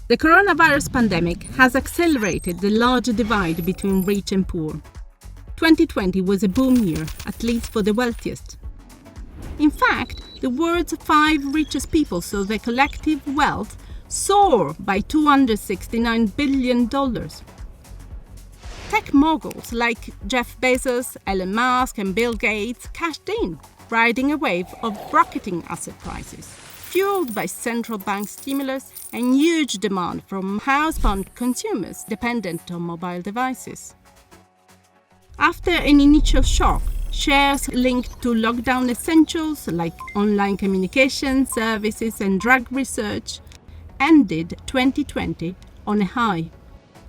The coronavirus pandemic has accelerated the large divide between rich and poor. 2020 was a boom year, at least for the wealthiest. In fact, the world's 5 richest people saw their collective wealth soar by $269 billion. Tech moguls like Jeff Bezos, Elon Musk and Bill Gates cashed in, riding a wave of rocketing asset prices, fueled by central bank stimulus and huge demand from housebound consumers dependent on mobile devices. After an initial shock, shares linked to lockdown essentials like online communication services and drug research ended 2020 on a high.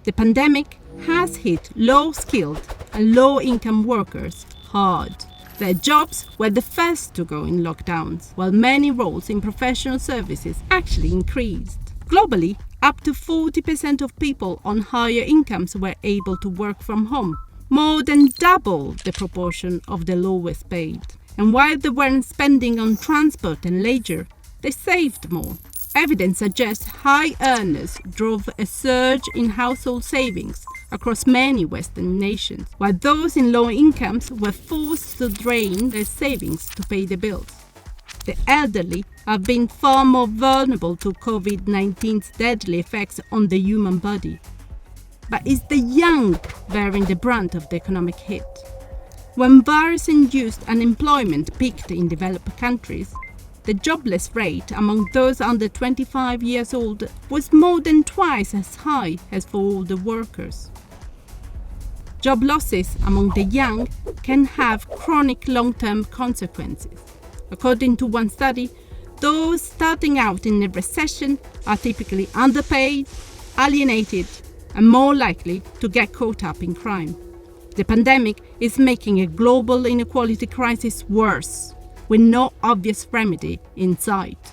The pandemic has hit low-skilled and low-income workers hard. Their jobs were the first to go in lockdowns, while many roles in professional services actually increased. Globally, up to 40% of people on higher incomes were able to work from home, more than double the proportion of the lowest paid. And while they weren't spending on transport and leisure, they saved more. Evidence suggests high earners drove a surge in household savings across many Western nations, while those in low incomes were forced to drain their savings to pay the bills. The elderly have been far more vulnerable to COVID-19's deadly effects on the human body. But it's the young bearing the brunt of the economic hit. When virus-induced unemployment peaked in developed countries, the jobless rate among those under 25 years old was more than twice as high as for older workers. Job losses among the young can have chronic long-term consequences. According to one study, those starting out in a recession are typically underpaid, alienated, and more likely to get caught up in crime. The pandemic is making a global inequality crisis worse, with no obvious remedy in sight.